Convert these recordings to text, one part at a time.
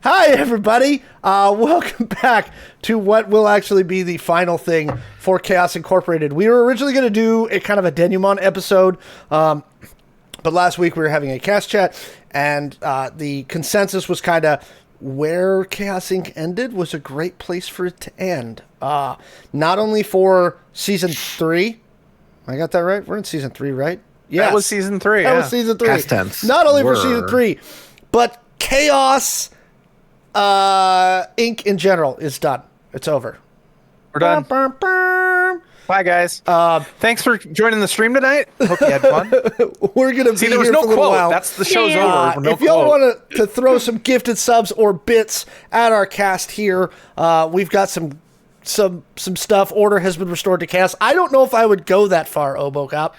Hi, everybody. Welcome back to what will actually be the final thing for Chaos Incorporated. We were originally going to do a kind of a denouement episode, but last week we were having a cast chat, and the consensus was kind of where Chaos Inc. ended was a great place for it to end. Not only for Season 3. I got that right? We're in Season 3, right? Yes. That was Season 3, That was Season 3. Past tense. Not only for Season 3, but Chaos Inc. in general is done. It's over. We're done. Bye, guys. Thanks for joining the stream tonight. Hope you had fun. We're gonna See, be there was here no for a little quote. while. That's the show's over. No if y'all quote. want to throw some gifted subs or bits at our cast here, we've got some stuff. Order has been restored to Chaos. I don't know if I would go that far, Obocop.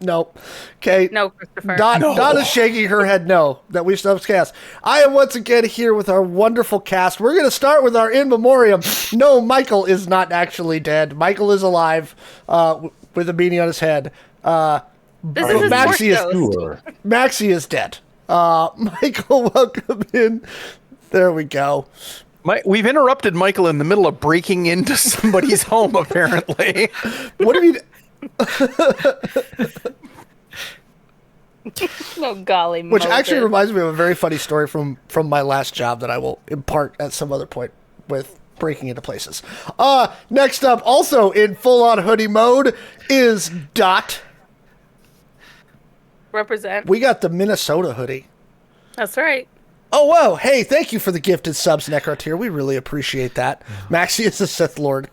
No. Okay. No, Christopher. Dot is shaking her head no, that we still have Chaos. I am once again here with our wonderful cast. We're going to start with our in memoriam. No, Michael is not actually dead. Michael is alive with a beanie on his head. This is his Maxi is dead. Michael, welcome in. There we go. We've interrupted Michael in the middle of breaking into somebody's home, apparently. What do you... Oh, golly. Which Moses. actually reminds me of a very funny story from my last job that I will impart at some other point with breaking into places. Next up, also in full-on hoodie mode, is Dot. Represent. We got the Minnesota hoodie. That's right. Oh, whoa. Hey, thank you for the gifted subs, Necrotier. We really appreciate that. Maxi is a Sith Lord.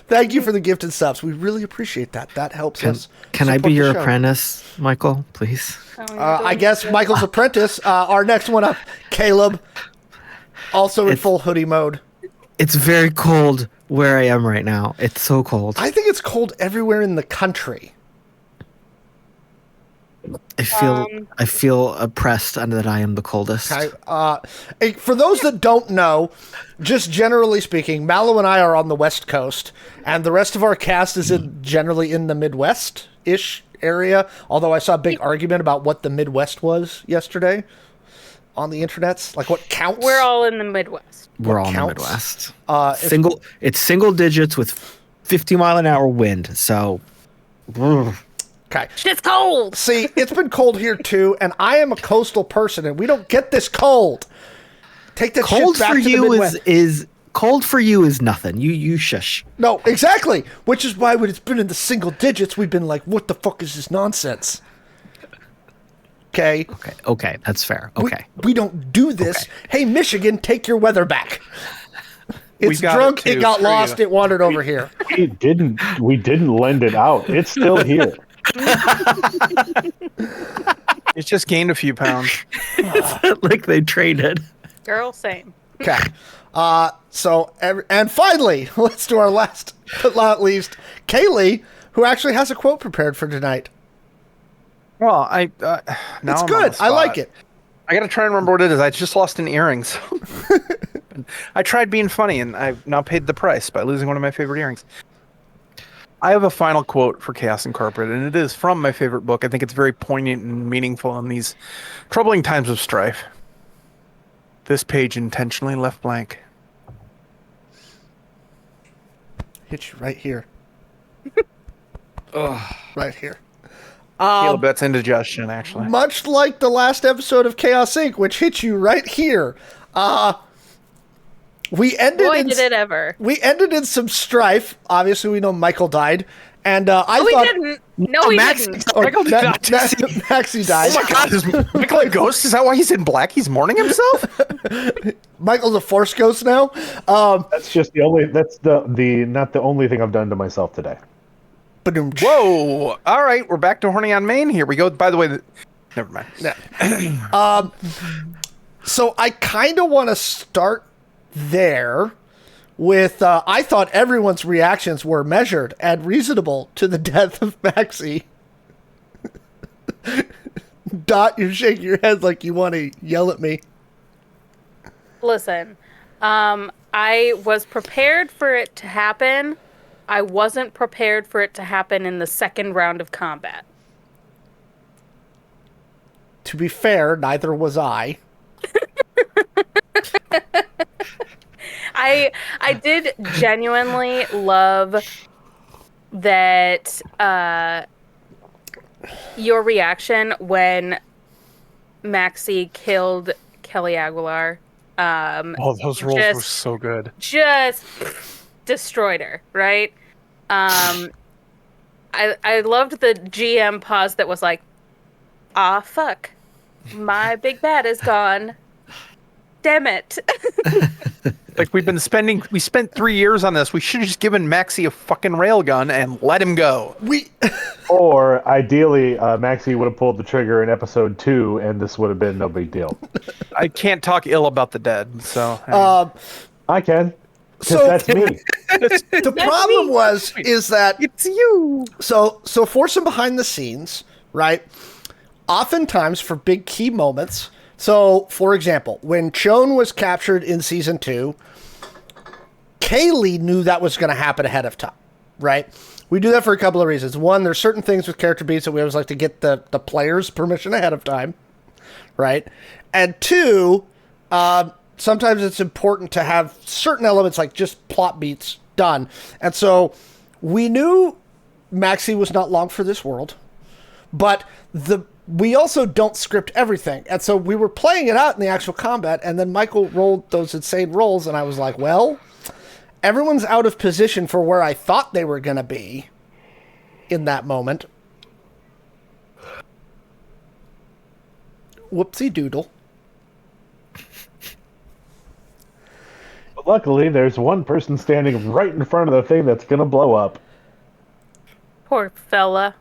Thank you for the gifted subs. We really appreciate that. That helps us. Can I be your apprentice, Michael, please? I guess Michael's apprentice. Our next one up, Caleb, also in full hoodie mode. It's very cold where I am right now. It's so cold. I think it's cold everywhere in the country. I feel oppressed and that I am the coldest. Okay. For those that don't know, just generally speaking, Mallo and I are on the West Coast, and the rest of our cast is generally in the Midwest-ish area, although I saw a big argument about what the Midwest was yesterday on the internets, like what counts. We're all in the Midwest. We're all in the Midwest. It's single digits with 50-mile-an-hour wind, so... Okay. Shit's cold. See, it's been cold here too, and I am a coastal person, and we don't get this cold. Take that cold shit back for to the you Midwest. is cold for you is nothing. You shush. No, exactly. Which is why when it's been in the single digits, we've been like, "What the fuck is this nonsense?" Okay. Okay. That's fair. Okay. We don't do this. Okay. Hey, Michigan, take your weather back. It's drunk. It got lost. It wandered over here. We didn't lend it out. It's still here. It's just gained a few pounds. Like they traded. Girl, same. Okay. And finally, let's do our last but not least, Kaylee, who actually has a quote prepared for tonight. Well, now it's good. I like it. I got to try and remember what it is. I just lost an earring. So I tried being funny, and I've now paid the price by losing one of my favorite earrings. I have a final quote for Chaos Incorporated, and it is from my favorite book. I think it's very poignant and meaningful in these troubling times of strife. This page intentionally left blank. Hit you right here. Right here. Caleb, that's indigestion, actually. Much like the last episode of Chaos Inc., which hit you right here. We ended We ended in some strife. Obviously, we know Michael died, and we didn't. No, we didn't. Michael did not. Maxi died. Oh my God! Is Michael a ghost? Is that why he's in black? He's mourning himself. Michael's a force ghost now. That's just the only. That's not the only thing I've done to myself today. Whoa! All right, we're back to horny on Main. Here we go. By the way, never mind. So I kind of want to start there with I thought everyone's reactions were measured and reasonable to the death of Maxi. Dot, you're shaking your head like you want to yell at me. Listen, I was prepared for it to happen. I wasn't prepared for it to happen in the second round of combat. To be fair, neither was I. I did genuinely love that your reaction when Maxi killed Kelly Aguilar. Those rolls were so good. Just destroyed her, right? I loved the GM pause that was like, "Ah, fuck, my big bad is gone. Damn it." Like we spent 3 years on this. We should have just given Maxi a fucking railgun and let him go. Or ideally, Maxi would have pulled the trigger in episode 2, and this would have been no big deal. I can't talk ill about the dead, so I can. So That's me. the problem is that it's you. So for some behind the scenes, right? Oftentimes for big key moments. So, for example, when Shawn was captured in season 2, Kaylee knew that was going to happen ahead of time, right? We do that for a couple of reasons. One, there's certain things with character beats that we always like to get the player's permission ahead of time, right? And two, sometimes it's important to have certain elements like just plot beats done. And so we knew Maxi was not long for this world, but we also don't script everything. And so we were playing it out in the actual combat, and then Michael rolled those insane rolls, and I was like, well, everyone's out of position for where I thought they were going to be in that moment. Whoopsie doodle. But luckily, there's one person standing right in front of the thing that's going to blow up. Poor fella.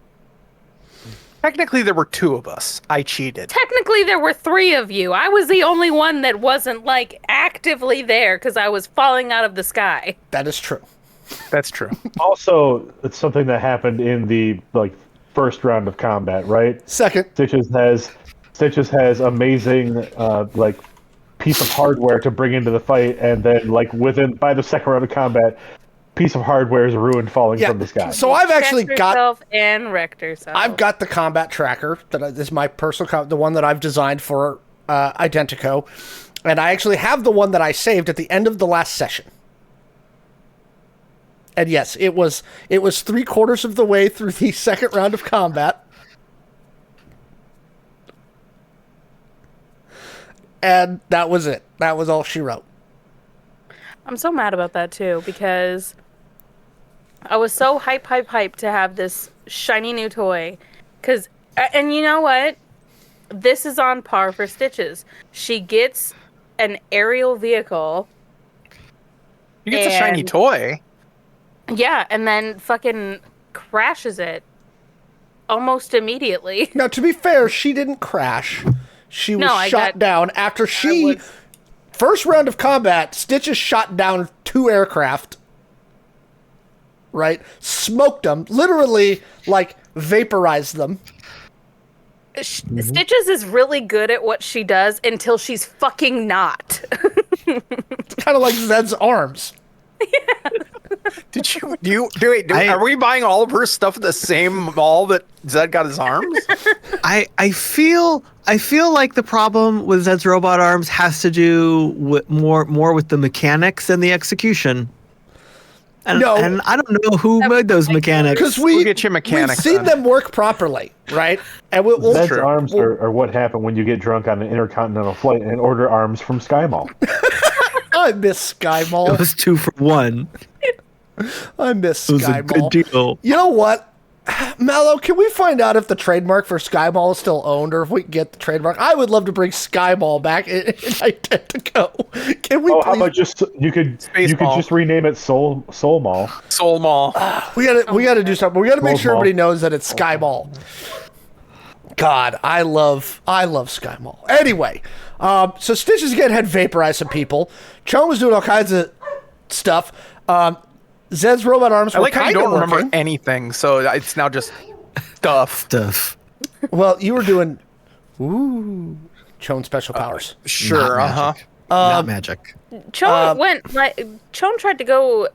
Technically, there were 2 of us. I cheated. Technically, there were 3 of you. I was the only one that wasn't, like, actively there because I was falling out of the sky. That is true. That's true. Also, it's something that happened in the first round of combat, right? Second. Stitches has amazing piece of hardware to bring into the fight, and then by the second round of combat, piece of hardware is ruined falling from the sky. So I've actually got and wrecked herself. I've got the combat tracker that is my personal the one that I've designed for Identico, and I actually have the one that I saved at the end of the last session. And yes, it was 3/4 of the way through the second round of combat. And that was it. That was all she wrote. I'm so mad about that too, because I was so hype to have this shiny new toy. And you know what? This is on par for Stitches. She gets an aerial vehicle. You get a shiny toy. Yeah, and then fucking crashes it almost immediately. Now, to be fair, she didn't crash. She was shot down after first round of combat, Stitches shot down 2 aircraft. Right? Smoked them. Literally, vaporized them. Stitches is really good at what she does until she's fucking not. It's kind of like Zed's arms. Yeah. Are we buying all of her stuff at the same mall that Zed got his arms? I feel like the problem with Zed's robot arms has to do with more with the mechanics than the execution. And I don't know who made those mechanics. Because we'll get you mechanics. We've seen them work properly, right? And Zed's arms are what happened when you get drunk on an intercontinental flight and order arms from Sky Mall. I miss Sky Mall. It was 2 for 1. I miss Sky Mall. It was a good deal. You know what? Mallo, can we find out if the trademark for Sky Mall is still owned, or if we can get the trademark? I would love to bring Sky Mall back in Identico. Can we? Oh, how about you could just rename it Soul Mall? Soul Mall. We gotta do something. We gotta make sure everybody knows that it's Sky Mall. God, I love Sky Mall. Anyway, so Stitches again had vaporized some people. Shawn was doing all kinds of stuff. Zed's robot arms were kind of don't remember anything, so it's now just stuff. Well, you were doing Shawn special powers. Sure, not magic. Shawn tried to go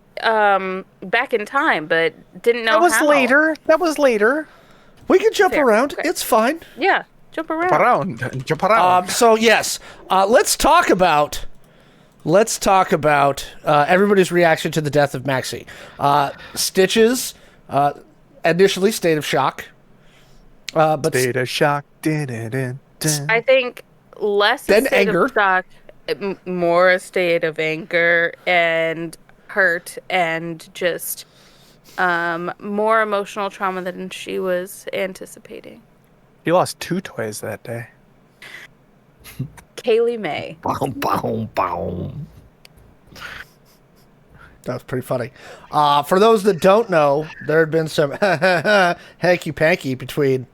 back in time, but didn't know how. That was later. We can jump around. Okay. It's fine. Yeah, jump around. Jump around. So yes, let's talk about let's talk about everybody's reaction to the death of Maxi. Stitches, initially state of shock. But State of shock. I think less a Then state anger. of shock, more a state of anger and hurt and just more emotional trauma than she was anticipating. He lost 2 toys that day. Kaylee May. Boom, boom, boom. That was pretty funny. For those that don't know, there had been some hanky-panky between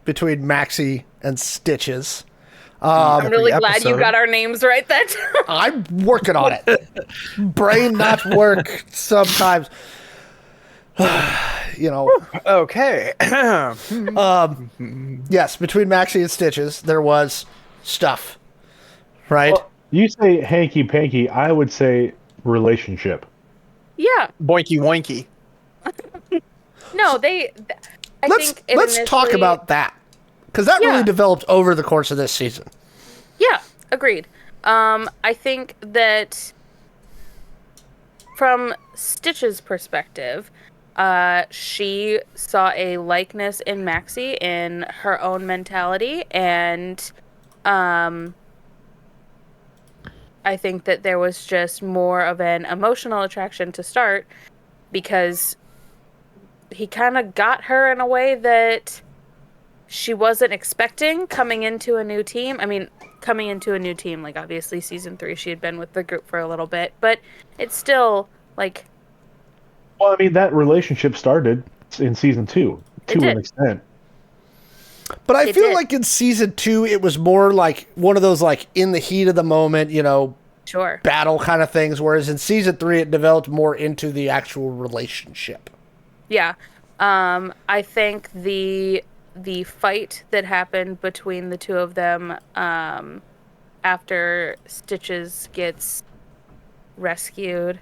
Maxi and Stitches. I'm really Every glad you episode. got our names right that time. I'm working on it. Brain not work sometimes. Okay. Yes, between Maxi and Stitches, there was stuff, right? Well, you say hanky panky. I would say relationship. Yeah. Boinky woinky. No, Let's talk about that, because that really Yeah. developed over the course of this season. Yeah, agreed. I think that from Stitch's perspective, she saw a likeness in Maxi in her own mentality, and I think that there was just more of an emotional attraction to start because he kind of got her in a way that she wasn't expecting coming into a new team. I mean, coming into a new team, like obviously season 3, she had been with the group for a little bit, but it's still like. Well, I mean, that relationship started in season 2 to did. an extent. But I It feel did. like in season 2, it was more like one of those like in the heat of the moment, Sure. battle kind of things. Whereas in season 3, it developed more into the actual relationship. Yeah. I think the fight that happened between the two of them after Stitches gets rescued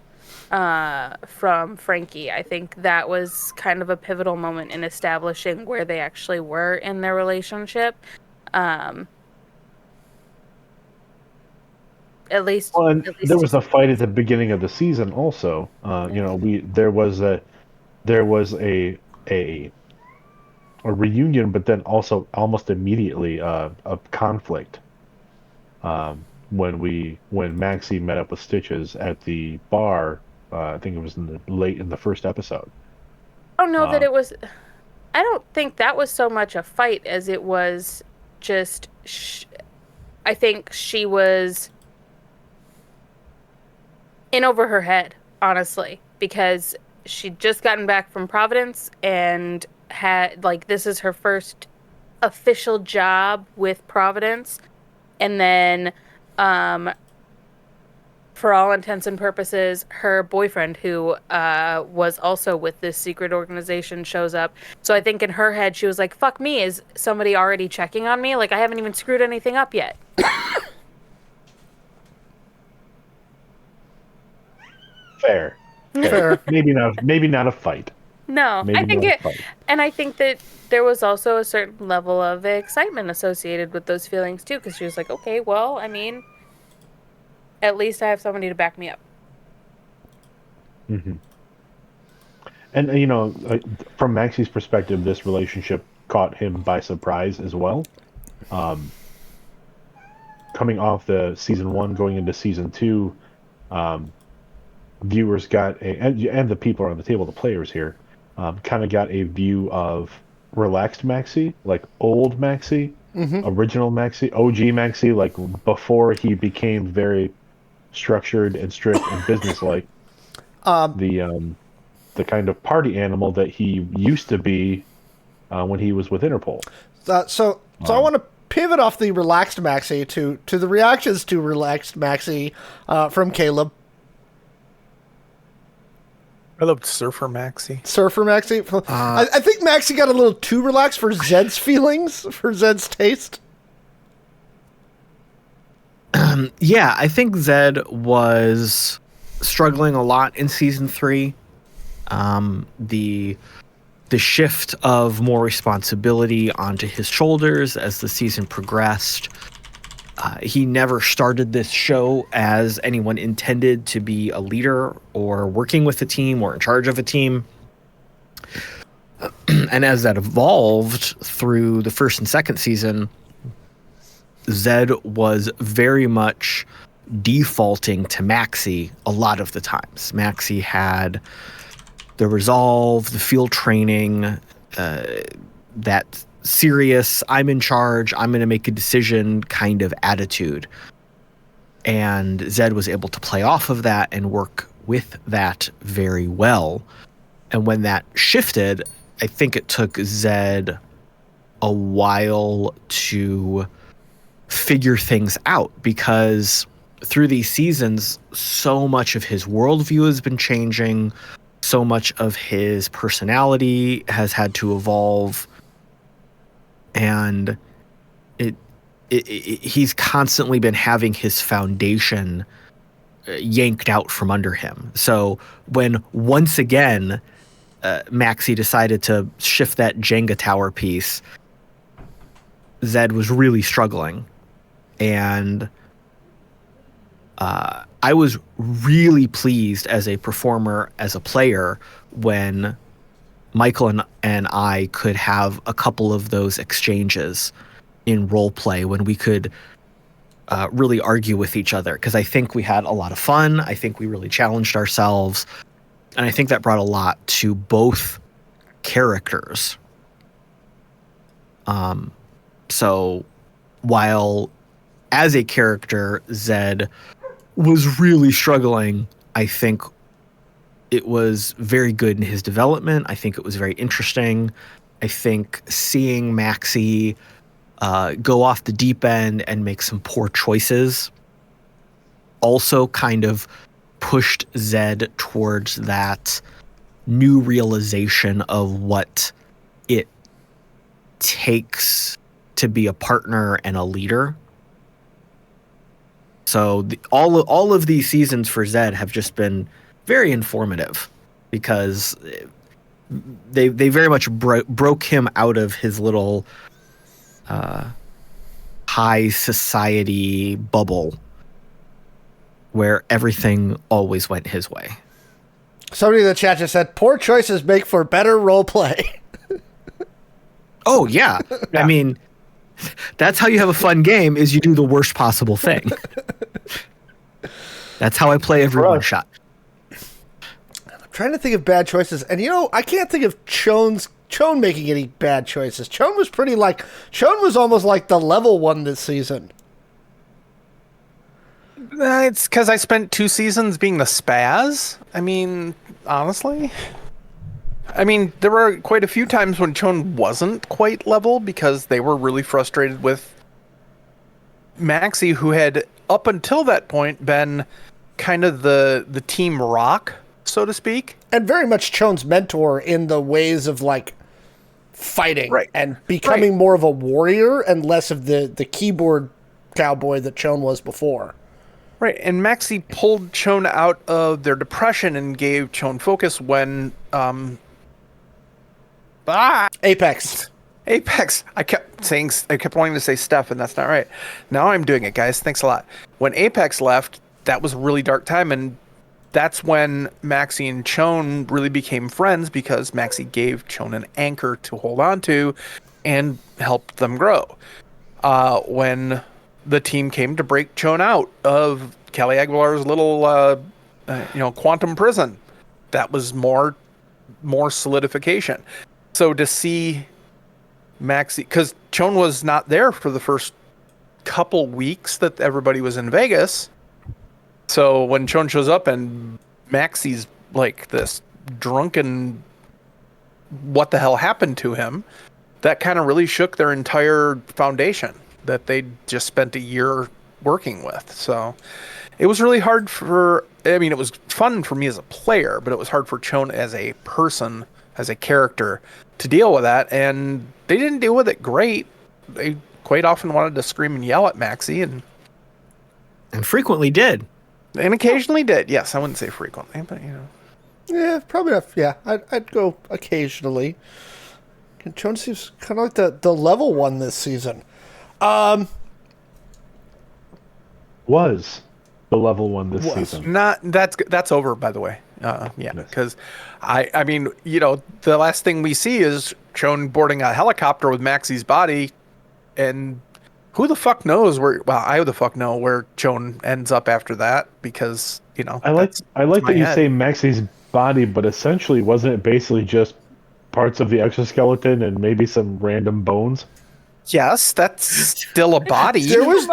from Frankie, I think that was kind of a pivotal moment in establishing where they actually were in their relationship. At least, Well, and at least there was a fight at the beginning of the season also. There was a reunion, but then also almost immediately a conflict when Maxi met up with Stitches at the bar. I think it was late in the first episode. I don't know that it was. I don't think that was so much a fight as it was just. I think she was in over her head, honestly, because she'd just gotten back from Providence and had this is her first official job with Providence, and then for all intents and purposes, her boyfriend, who was also with this secret organization, shows up. So I think in her head, she was like, fuck me, is somebody already checking on me? Like, I haven't even screwed anything up yet. Fair. Fair. Maybe not a fight. No, Maybe I think not a it, fight. and I think that there was also a certain level of excitement associated with those feelings too, because she was like, okay, well, I mean, at least I have somebody to back me up. Mm-hmm. And from Maxi's perspective, this relationship caught him by surprise as well. Coming off the season 1, going into season 2, viewers got and the people around the table, the players here, kind of got a view of relaxed Maxi, like old Maxi, original Maxi, OG Maxi, like before he became very structured and strict and businesslike. The kind of party animal that he used to be when he was with Interpol. So I want to pivot off the relaxed Maxi to the reactions to relaxed Maxi from Caleb. I loved Surfer Maxi. Surfer Maxi. I think Maxi got a little too relaxed for Zed's feelings, for Zed's taste. Yeah, I think Zed was struggling a lot in season 3. The shift of more responsibility onto his shoulders as the season progressed He never started this show as anyone intended to be a leader or working with a team or in charge of a team. And as that evolved through the first and second season, Zed was very much defaulting to Maxi a lot of the times. Maxi had the resolve, the field training, that serious, I'm in charge, I'm going to make a decision kind of attitude. And Zed was able to play off of that and work with that very well. And when that shifted, I think it took Zed a while to figure things out, because through these seasons, so much of his worldview has been changing, so much of his personality has had to evolve, and he's constantly been having his foundation yanked out from under him. So when once again Maxi decided to shift that Jenga tower piece, Zed was really struggling. And I was really pleased as a performer, as a player, when Michael and I could have a couple of those exchanges in role play when we could really argue with each other, because I think we had a lot of fun. I think we really challenged ourselves, and I think that brought a lot to both characters. So while as a character Zed was really struggling, I think it was very good in his development. I think it was very interesting. I think seeing Maxi go off the deep end and make some poor choices also kind of pushed Zed towards that new realization of what it takes to be a partner and a leader. So all of these seasons for Zed have just been very informative, because they very much broke him out of his little high society bubble where everything always went his way. Somebody in the chat just said, poor choices make for better role play. Oh, yeah. I mean, that's how you have a fun game, is you do the worst possible thing. That's how I play every one shot. I'm trying to think of bad choices. And, I can't think of Chown making any bad choices. Chown was almost like the level one this season. It's because I spent 2 seasons being the spaz. I mean, honestly. There were quite a few times when Chown wasn't quite level because they were really frustrated with Maxi, who had, up until that point, been kind of the team rock, so to speak. And very much Chown's mentor in the ways of, fighting. Right. And becoming more of a warrior and less of the keyboard cowboy that Chown was before. Right, and Maxi pulled Chown out of their depression and gave Chown focus when Apex. I kept wanting to say Steph, and that's not right. Now I'm doing it, guys. Thanks a lot. When Apex left, that was a really dark time, and that's when Maxi and Chown really became friends, because Maxi gave Chown an anchor to hold on to and helped them grow. When the team came to break Chown out of Kelly Aguilar's little, quantum prison, that was more solidification. So to see Maxi, because Chown was not there for the first couple weeks that everybody was in Vegas. So when Chown shows up and Maxi's like this drunken, what the hell happened to him, that kind of really shook their entire foundation that they just spent a year working with. So it was really hard it was fun for me as a player, but it was hard for Chown as a person, as a character, to deal with that. And they didn't deal with it great. They quite often wanted to scream and yell at Maxi, and frequently did. And occasionally did. Yes, I wouldn't say frequently, but Yeah, probably not. Yeah, I'd go occasionally. Chown seems kind of like the level one this season. was the level 1 this season. Not that's over, by the way. Yeah, because I mean, the last thing we see is Shawn boarding a helicopter with Maxi's body, and who the fuck knows where? Well, I the fuck know where Shawn ends up after that, because I like that you say Maxi's body, but essentially wasn't it basically just parts of the exoskeleton and maybe some random bones? Yes, that's still a body. There was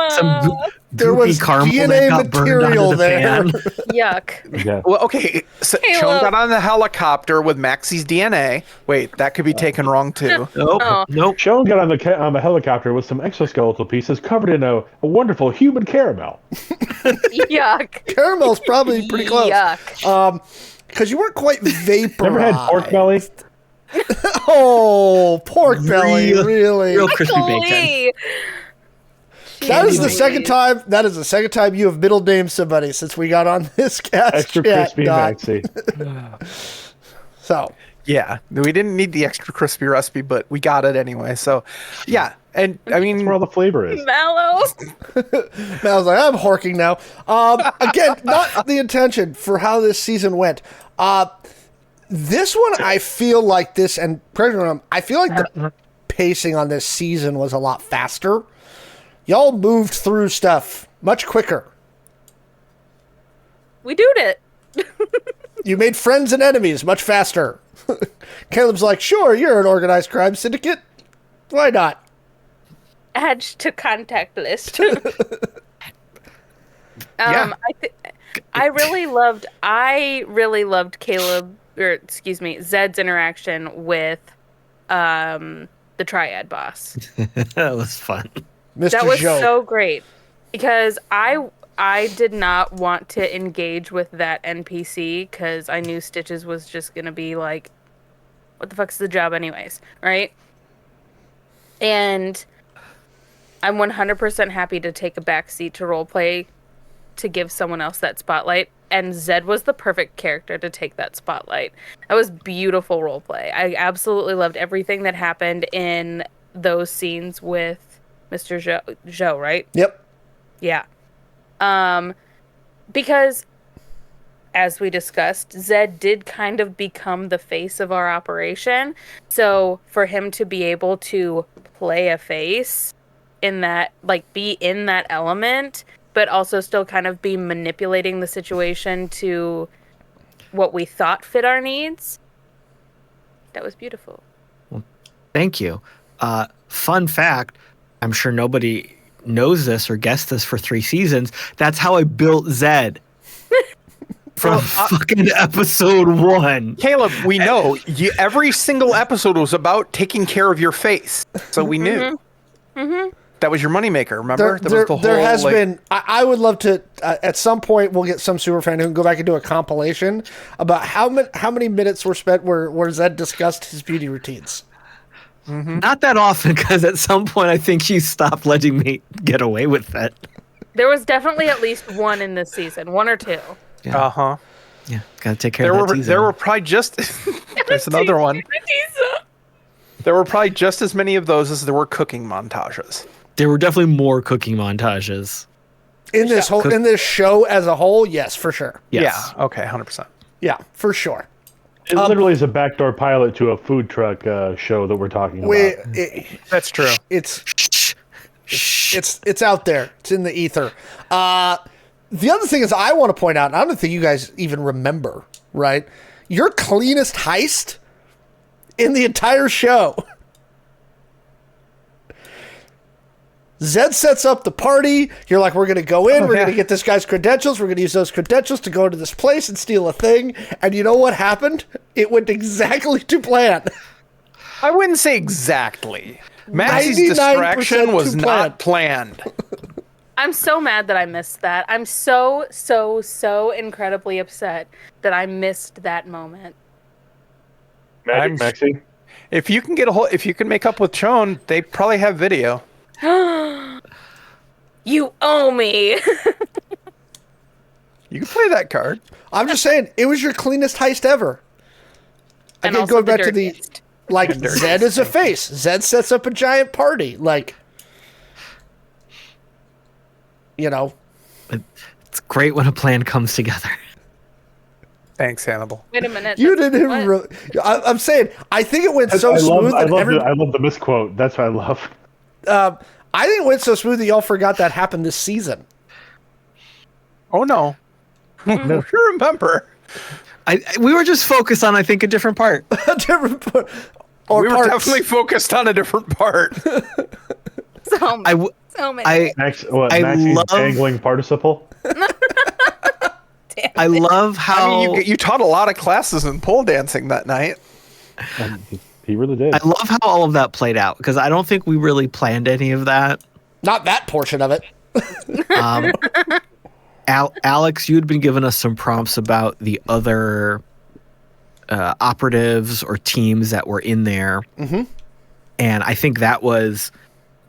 caramel DNA that got burned material onto the there. pan. Yuck. Yeah. Well, okay, so Shawn got on the helicopter with Maxi's DNA. Wait, that could be taken wrong too. Nope. Oh. Nope. Shawn got on the helicopter with some exoskeletal pieces covered in a wonderful human caramel. Yuck. Caramel's probably pretty close. Yuck. Because you weren't quite vaporized. Never had pork belly? Oh, pork belly, really? Real crispy bacon. Lee. That is the Jeez. second time. That is the second time you have middle named somebody since we got on this cast. Extra chat, crispy Doc. Maxi. So, Yeah, we didn't need the extra crispy recipe, but we got it anyway. So, yeah, and I mean, That's where all the flavor is. Mallo. I was like, I'm horking now. Again, not the intention for how this season went. This one, I feel like this, and I feel like the pacing on this season was a lot faster. Y'all moved through stuff much quicker. We did it. You made friends and enemies much faster. Caleb's like, sure, you're an organized crime syndicate. Why not? Add to contact list. Yeah. I really loved Caleb, or excuse me, Zed's interaction with the Triad boss. That was fun. Mr. That was Joe. so great, because I did not want to engage with that NPC because I knew Stitches was just gonna be like, what the fuck's the job anyways, right? And I'm 100% happy to take a backseat to roleplay to give someone else that spotlight, and Zed was the perfect character to take that spotlight. That was beautiful roleplay. I absolutely loved everything that happened in those scenes with Mr. Joe, right? Yep. Yeah. Because as we discussed, Zed did kind of become the face of our operation. So for him to be able to play a face in that, like, be in that element, but also still kind of be manipulating the situation to what we thought fit our needs, that was beautiful. Thank you. Fun fact, I'm sure nobody knows this or guessed this for 3 seasons. That's how I built Zed. From fucking episode 1. Caleb, we know every single episode was about taking care of your face, so we knew. That was your moneymaker. Remember, There has been. I would love to. At some point, we'll get some super fan who can go back and do a compilation about how many minutes were spent where Zed discussed his beauty routines. Not that often, because at some point I think you stopped letting me get away with that. There was definitely at least one in this season, 1 or 2. Uh-huh. Yeah, gotta take care of that teaser. There were probably just there's another one. There were probably just as many of those as there were cooking montages. There were definitely more cooking montages. In this in this show as a whole, yes, for sure. Yes. Yeah. Okay. 100%. Yeah, for sure. It literally is a backdoor pilot to a food truck show that we're talking about. That's true. It's out there. It's in the ether. The other thing is I want to point out, and I don't think you guys even remember, right? Your cleanest heist in the entire show. Zed sets up the party. You're like, we're going to go in. We're going to get this guy's credentials. We're going to use those credentials to go to this place and steal a thing. And you know what happened? It went exactly to plan. I wouldn't say exactly. Maxi's distraction was not planned. I'm so mad that I missed that. I'm so incredibly upset that I missed that moment. Maxi? If you can if you can make up with Shawn, they probably have video. You owe me. You can play that card. I'm just saying, it was your cleanest heist ever. And Again, also going the back to the, dirtiest. like, Zed is a face. Zed sets up a giant party. Like, you know, It's great when a plan comes together. Thanks, Hannibal. Wait a minute. You that's- didn't. what? Really, I'm saying I think it went so smooth that I love the misquote. That's what I love. I think it went so smooth that y'all forgot that happened this season. Oh no. No. You remember. We were just focused on, I think, a different part. A different part. Or We were parts. definitely focused on a different part. So many. So many. I Maxi's love- angling participle? Damn I it. love how I mean, you taught a lot of classes in pole dancing that night. He really did. I love how all of that played out, because I don't think we really planned any of that. Not that portion of it. Alex, you'd been giving us some prompts about the other operatives or teams that were in there. Mm-hmm. And I think that was,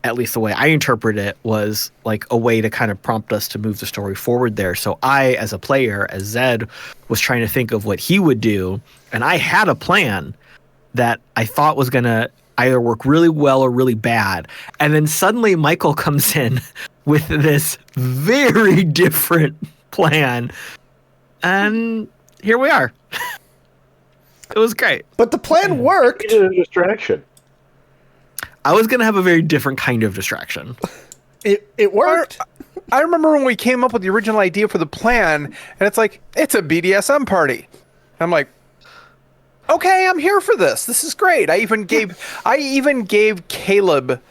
at least the way I interpret it, was like a way to kind of prompt us to move the story forward there. So I, as a player, as Zed, was trying to think of what he would do. And I had a plan that I thought was going to either work really well or really bad. And then suddenly Michael comes in with this very different plan. And here we are. It was great. But the plan worked. He did a distraction. I was going to have a very different kind of distraction. It worked. I remember when we came up with the original idea for the plan, and it's like, it's a BDSM party. I'm like, okay, I'm here for this. This is great. I even gave Caleb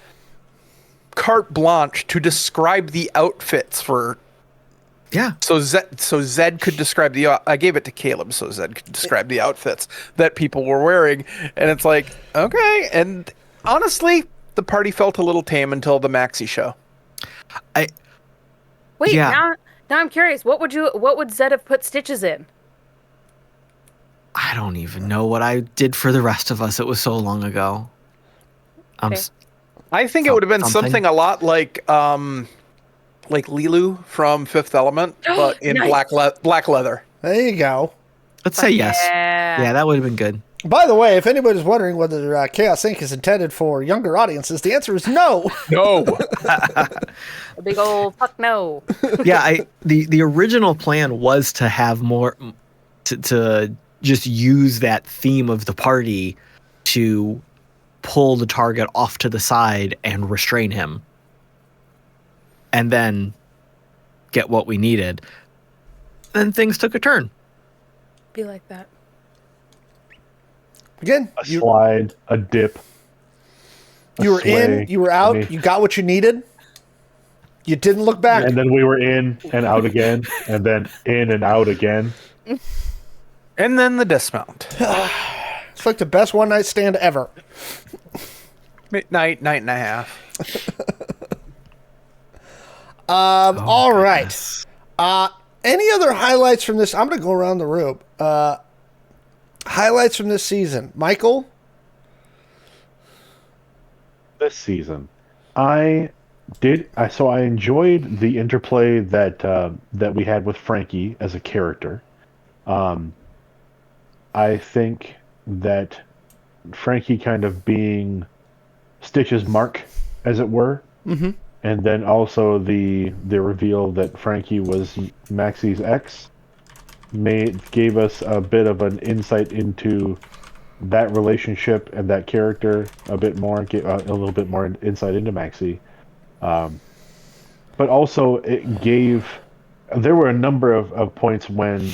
carte blanche to describe the outfits for. Yeah. So Zed could describe I gave it to Caleb so Zed could describe the outfits that people were wearing, and it's like, okay. And honestly, the party felt a little tame until the Maxi show. Wait, Yeah. now I'm curious. What would Zed have put Stitches in? I don't even know what I did for the rest of us. It was so long ago. Okay. I think it would have been something a lot like Lilu from Fifth Element, but in Nice. black leather. There you go. Let's say yes. Yeah. Yeah, that would have been good. By the way, if anybody's wondering whether Chaos Inc. is intended for younger audiences, the answer is no. No. A big old fuck no. Yeah, the original plan was to have more to just use that theme of the party to pull the target off to the side and restrain him. And then get what we needed. Then things took a turn. Be like that. Again, A slide, a dip. you were in, you were out, you got what you needed. You didn't look back. And then we were in and out again, and then in and out again. And then the dismount. It's like the best one night stand ever. Night and a half. All right. Any other highlights from this? I'm going to go around the room. Highlights from this season. Michael? This season, I enjoyed the interplay that we had with Frankie as a character. I think that Frankie kind of being Stitch's mark, as it were, Mm-hmm. and then also the reveal that Frankie was Maxi's ex gave us a bit of an insight into that relationship and that character a bit more, a little bit more insight into Maxi. But also there were a number of points when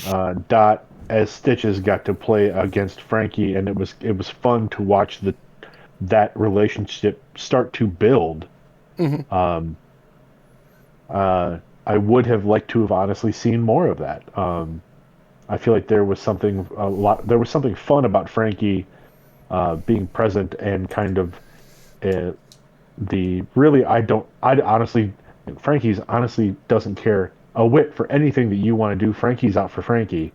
Dot as Stitches got to play against Frankie, and it was fun to watch that relationship start to build. Mm-hmm. I would have liked to have honestly seen more of that. I feel like there was something fun about Frankie being present, and kind of Frankie's honestly doesn't care a whit for anything that you want to do. Frankie's out for Frankie.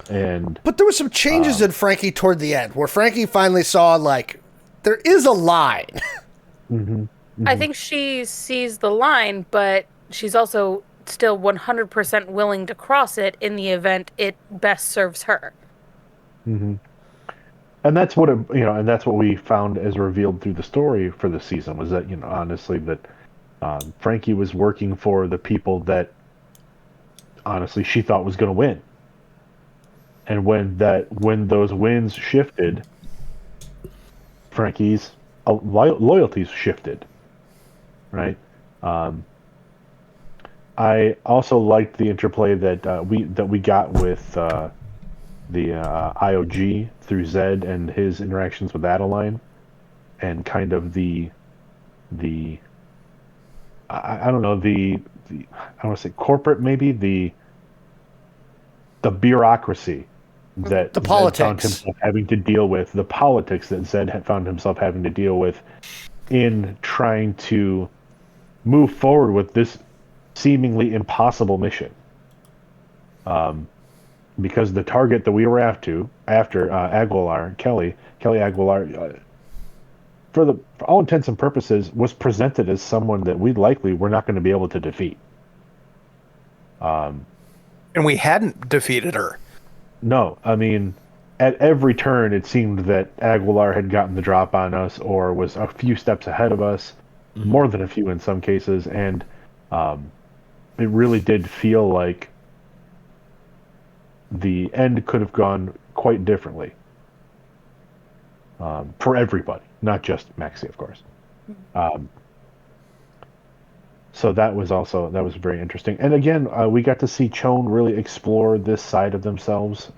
But there were some changes in Frankie toward the end, where Frankie finally saw, like, there is a line. Mm-hmm. I think she sees the line, but she's also still 100% willing to cross it in the event it best serves her. Mm-hmm. And that's what we found as revealed through the story for the season, was that, honestly, that Frankie was working for the people that honestly she thought was going to win. And when those wins shifted, Frankie's loyalties shifted, right? I also liked the interplay that we got with the IOG through Zed and his interactions with Adeline, and kind of the I don't know, I want to say corporate, maybe the bureaucracy that The Zed found politics. himself having to deal with, the politics that Zed had found himself having to deal with in trying to move forward with this seemingly impossible mission. Because the target that we were after Kelly Aguilar, for all intents and purposes, was presented as someone that we likely were not going to be able to defeat. And we hadn't defeated her. No, I mean, at every turn, it seemed that Aguilar had gotten the drop on us, or was a few steps ahead of us, more than a few in some cases, and it really did feel like the end could have gone quite differently for everybody, not just Maxi, of course. So that was very interesting. And again, we got to see Chone really explore this side of themselves,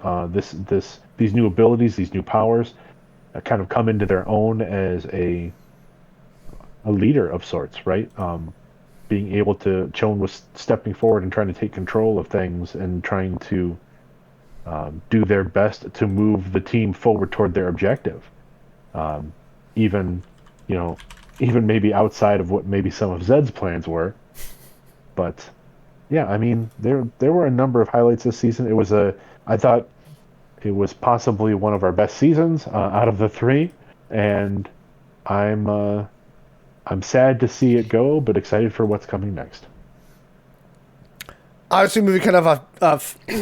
these new abilities, these new powers, kind of come into their own as a leader of sorts, right? Being able to, Chone was stepping forward and trying to take control of things and trying to do their best to move the team forward toward their objective. Even maybe outside of what maybe some of Zed's plans were. But yeah, I mean, there were a number of highlights this season. I thought it was possibly one of our best seasons out of the three, and I'm sad to see it go, but excited for what's coming next. Obviously, movie kind of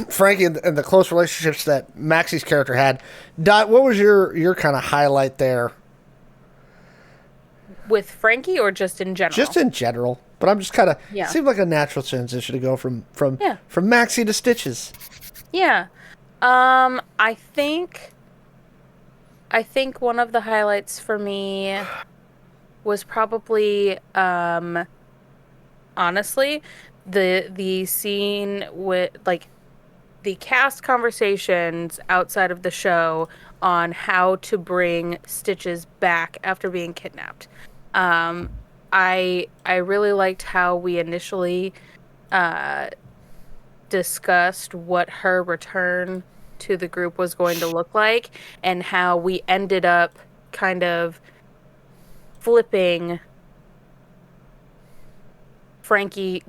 Frankie and the close relationships that Maxi's character had. Dot, what was your kind of highlight there? With Frankie or just in general? Just in general, but I'm just kind of Yeah. seemed like a natural transition to go from Maxi to Stitches. Yeah. I think one of the highlights for me was probably honestly the scene with like the cast conversations outside of the show on how to bring Stitches back after being kidnapped. I really liked how we initially discussed what her return to the group was going to look like, and how we ended up kind of flipping Frankie,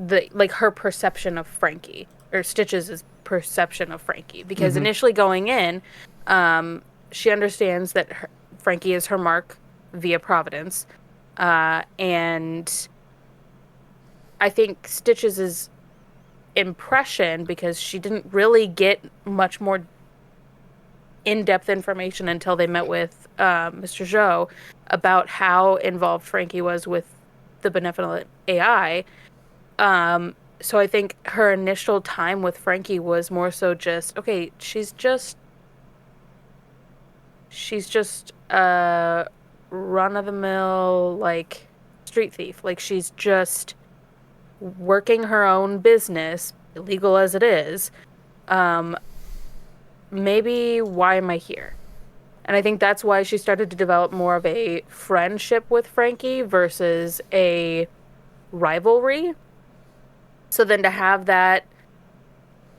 her perception of Frankie, or Stitches' perception of Frankie, because initially going in, she understands that Frankie is her mark via Providence, and I think Stitches' impression, because she didn't really get much more in-depth information until they met with Mr. Zhou about how involved Frankie was with the benevolent AI. So I think her initial time with Frankie was more so just, okay, she's just a run-of-the-mill, like, street thief. Like, she's just working her own business, illegal as it is. Maybe why am I here? And I think that's why she started to develop more of a friendship with Frankie versus a rivalry. So then to have that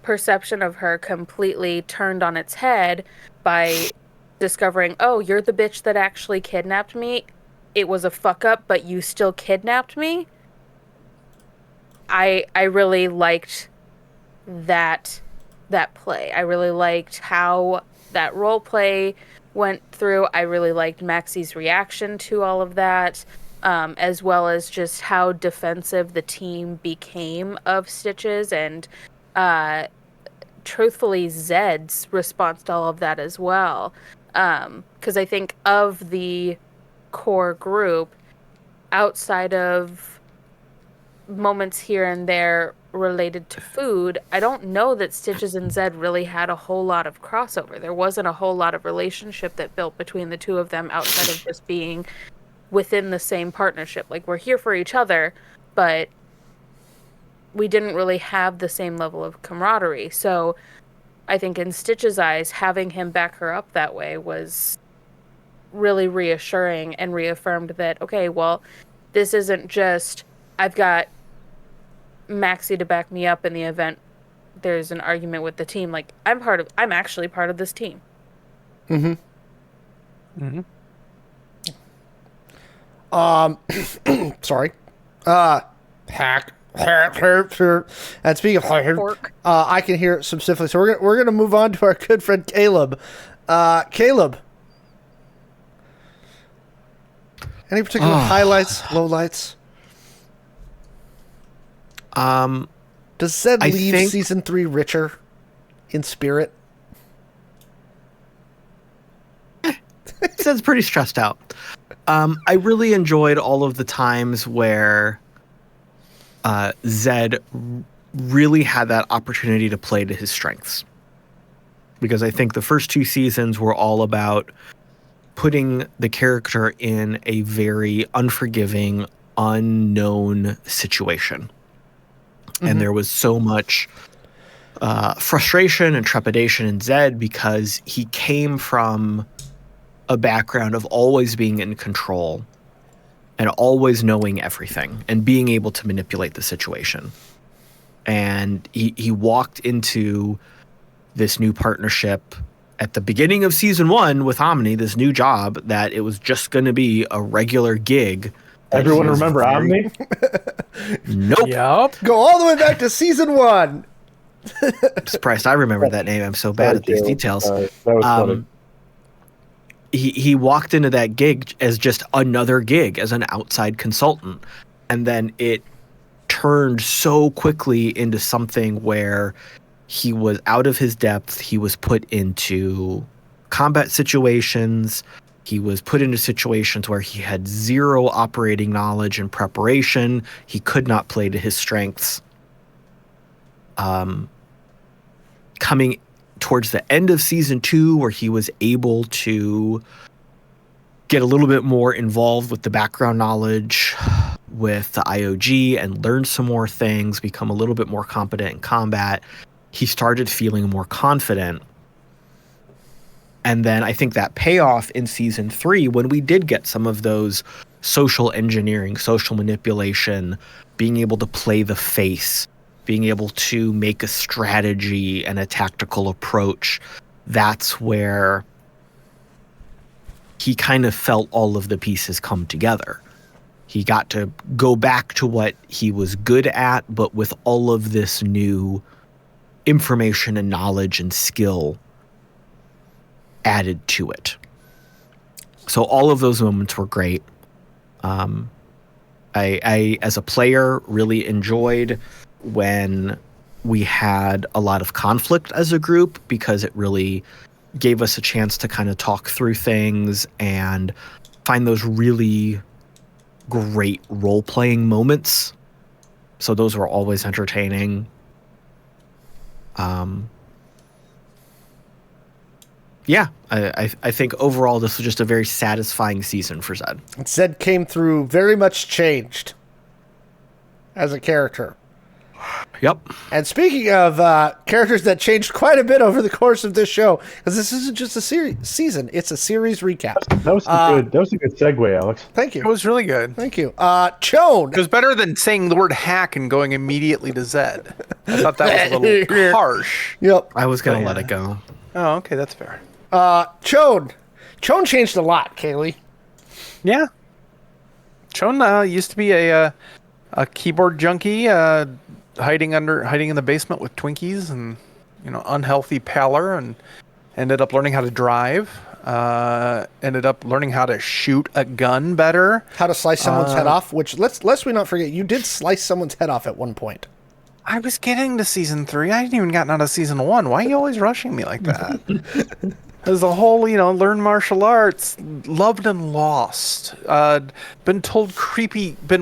perception of her completely turned on its head by discovering, oh, you're the bitch that actually kidnapped me. It was a fuck up, but you still kidnapped me. I really liked that play. I really liked how that role play went through. I really liked Maxi's reaction to all of that, as well as just how defensive the team became of Stitches, and truthfully Zed's response to all of that as well. Because I think of the core group, outside of moments here and there related to food, I don't know that Stitches and Zed really had a whole lot of crossover. There wasn't a whole lot of relationship that built between the two of them outside of just being within the same partnership. Like, we're here for each other, but we didn't really have the same level of camaraderie. So I think in Stitch's eyes, having him back her up that way was really reassuring and reaffirmed that, okay, well, this isn't just, I've got Maxi to back me up in the event there's an argument with the team. Like, I'm actually part of this team. Sorry. Hack. And speaking of I can hear it specifically. So we're gonna move on to our good friend Caleb. Caleb, any particular highlights, lowlights? Does Zed leave season 3 richer in spirit? Zed's pretty stressed out. I really enjoyed all of the times where Zed really had that opportunity to play to his strengths. Because I think the first 2 seasons were all about putting the character in a very unforgiving, unknown situation. And there was so much frustration and trepidation in Zed because he came from a background of always being in control and always knowing everything and being able to manipulate the situation. And he walked into this new partnership at the beginning of season 1 with Omni, this new job that it was just going to be a regular gig. Everyone remember Omni? Nope. Yup. Go all the way back to season 1. I'm surprised I remember that name. I'm so bad at these details. That was funny. He walked into that gig as just another gig as an outside consultant. And then it turned so quickly into something where he was out of his depth. He was put into combat situations. He was put into situations where he had zero operating knowledge and preparation. He could not play to his strengths. Coming towards the end of season 2, where he was able to get a little bit more involved with the background knowledge with the IOG and learn some more things, become a little bit more competent in combat, he started feeling more confident. And then I think that payoff in season 3, when we did get some of those social engineering, social manipulation, being able to play the face, being able to make a strategy and a tactical approach, that's where he kind of felt all of the pieces come together. He got to go back to what he was good at, but with all of this new information and knowledge and skill added to it. So all of those moments were great. I as a player, really enjoyed when we had a lot of conflict as a group, because it really gave us a chance to kind of talk through things and find those really great role-playing moments. So those were always entertaining. Yeah, I think overall this was just a very satisfying season for Zed. Zed came through very much changed as a character. Yep. And speaking of characters that changed quite a bit over the course of this show, because this isn't just a season, it's a series recap. That was a good segue, Alex. Thank you. It was really good. Thank you. Chone. It was better than saying the word hack and going immediately to Zed. I thought that was a little harsh. Yep. I was going to let it go. Oh, okay, that's fair. Chone. Chone changed a lot, Kaylee. Yeah. Shawn used to be a keyboard junkie, hiding in the basement with Twinkies and unhealthy pallor, and ended up learning how to drive. Ended up learning how to shoot a gun better. How to slice someone's head off, which lest we not forget, you did slice someone's head off at one point. I was getting to season 3. I hadn't even gotten out of season 1. Why are you always rushing me like that? There's a whole, learn martial arts, loved and lost, been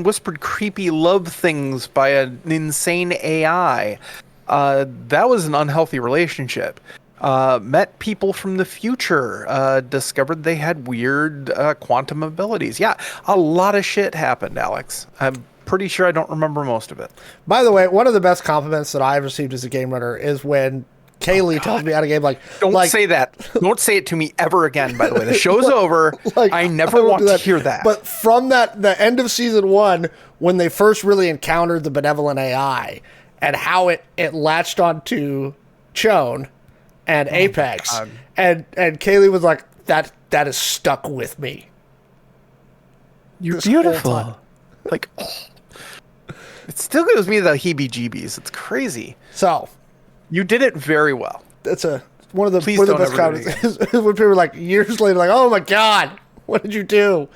whispered creepy love things by an insane AI. That was an unhealthy relationship. Met people from the future, discovered they had weird quantum abilities. Yeah, a lot of shit happened, Alex. I'm pretty sure I don't remember most of it. By the way, one of the best compliments that I've received as a game runner is when Kaylee tells me how to game. Don't say that. Don't say it to me ever again. By the way, the show's over. I never want to hear that. But from the end of season 1, when they first really encountered the benevolent AI and how it latched onto Shawn and Apex, and Kaylee was like, that is stuck with me. You're beautiful. It still gives me the heebie-jeebies. It's crazy. So. You did it very well. That's one of the best comments. When people were years later, oh my God, what did you do?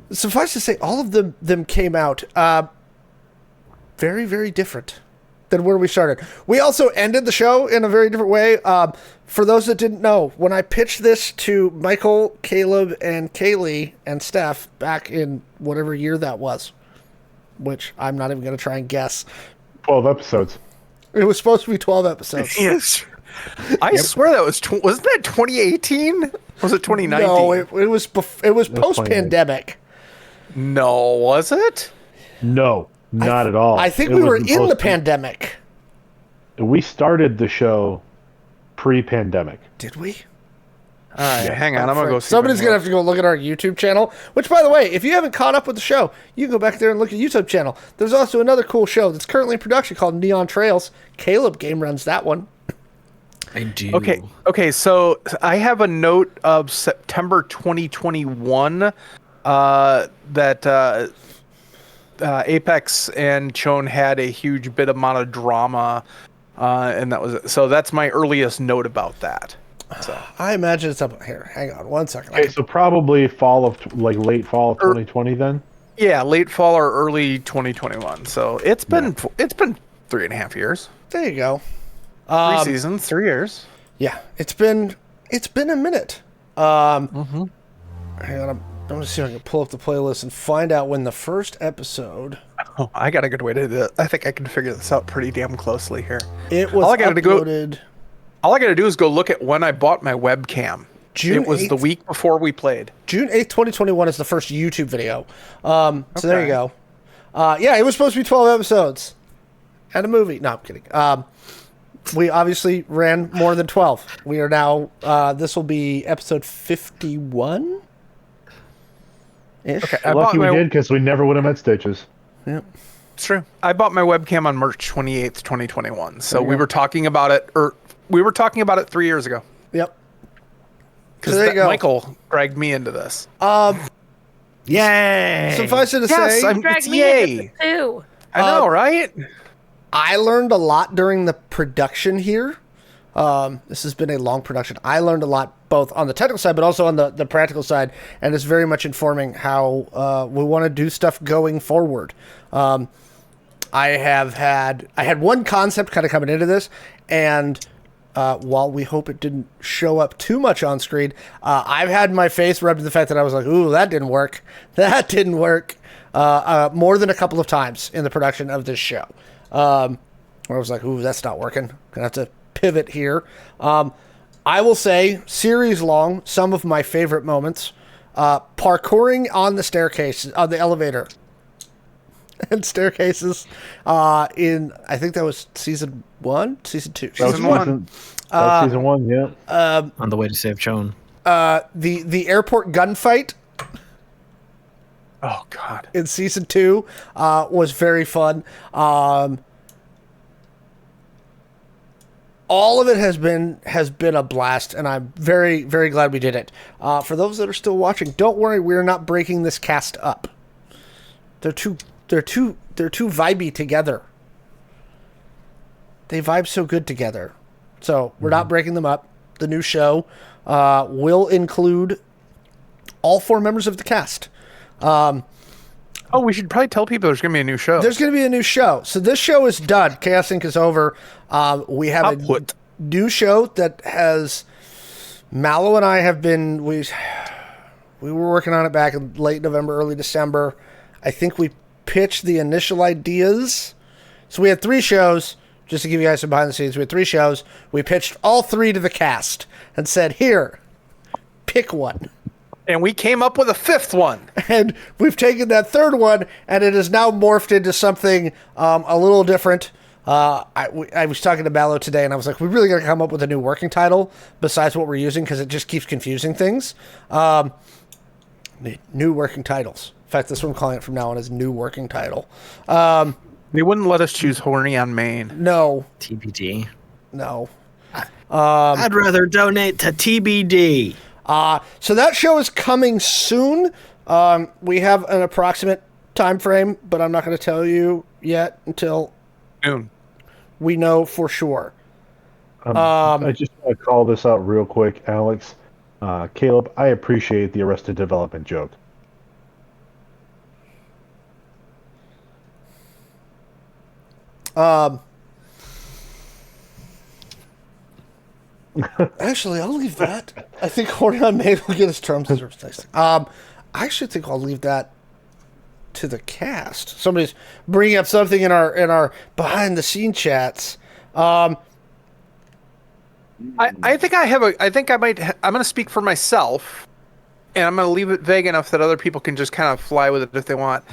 Suffice to say, all of them came out very, very different than where we started. We also ended the show in a very different way. For those that didn't know, when I pitched this to Michael, Caleb, and Kaylee and Steph back in whatever year that was, which I'm not even going to try and guess. 12 episodes. It was supposed to be 12 episodes. Yes. I swear that wasn't that 2018? Was it 2019? No, it was post-pandemic. No, was it? No, not at all. I think we were in the pandemic. We started the show pre-pandemic. Did we? All right, hang on. I'm going to go see. Somebody's going to have to go look at our YouTube channel, which, by the way, if you haven't caught up with the show, you can go back there and look at the YouTube channel. There's also another cool show that's currently in production called Neon Trails. Caleb game runs that one. I do. Okay, so I have a note of September 2021 that Apex and Shawn had a huge bit amount of drama, and that was it. So that's my earliest note about that. So. I imagine it's up here. Hang on 1 second. Okay, so probably late fall of 2020 then. Yeah, late fall or early 2021. So it's been 3.5 years. There you go. 3 seasons, 3 years. Yeah, it's been a minute. Hang on, I'm going to see if I can pull up the playlist and find out when the first episode. Oh, I got a good way to do it. I think I can figure this out pretty damn closely here. It was uploaded. All I got to do is go look at when I bought my webcam. It was the week before we played. June 8th, 2021 is the first YouTube video. So there you go. Yeah, it was supposed to be 12 episodes. And a movie. No, I'm kidding. We obviously ran more than 12. We are now, this will be episode 51? Ish. Okay, Lucky we did, because we never would have met Stitches. Yep. It's true. I bought my webcam on March 28th, 2021. So we were talking about it, 3 years ago. Yep. Because Michael dragged me into this. Yay! Suffice it to say, dragged me into this too. I know, right? I learned a lot during the production here. This has been a long production. I learned a lot both on the technical side, but also on the practical side, and it's very much informing how we want to do stuff going forward. I had one concept kind of coming into this, and while we hope it didn't show up too much on screen, I've had my face rubbed to the fact that I was like, ooh, that didn't work. That didn't work. More than a couple of times in the production of this show. Where I was like, ooh, that's not working. Gonna have to pivot here. I will say, series long, some of my favorite moments. Parkouring on the staircase, on the elevator. And staircases in, I think that was season 1? Season 2? Season 1. Season 1, yeah. On the way to save Shawn. The airport gunfight. Oh, God. In season 2 was very fun. All of it has been a blast, and I'm very, very glad we did it. For those that are still watching, don't worry, we're not breaking this cast up. They're too vibey together. They vibe so good together. So we're not breaking them up. The new show will include all 4 members of the cast. We should probably tell people there's going to be a new show. There's going to be a new show. So this show is done. Chaos Inc. is over. We have a new show that has Mallo and I have been we were working on it back in late November, early December. I think we pitched the initial ideas. So we had 3 shows. Just to give you guys some behind the scenes, we had 3 shows. We pitched all 3 to the cast and said, "Here, pick one." And we came up with a 5th one. And we've taken that 3rd one, and it has now morphed into something a little different. I was talking to Mallo today, and I was like, we really got to come up with a new working title besides what we're using, because it just keeps confusing things. New working titles. In fact, that's what I'm calling it from now on, is new working title. They wouldn't let us choose horny on Maine. No. TBD. No. I'd rather donate to TBD. So that show is coming soon. We have an approximate time frame, but I'm not going to tell you yet until Soon. we know for sure. I just want to call this out real quick, Alex. Caleb, I appreciate the Arrested Development joke. Actually, I'll leave that. I think Hornion May will get his terms and conditions. I actually think I'll leave that to the cast. Somebody's bringing up something in our behind the scene chats. I think I have I'm going to speak for myself, and I'm going to leave it vague enough that other people can just kind of fly with it if they want.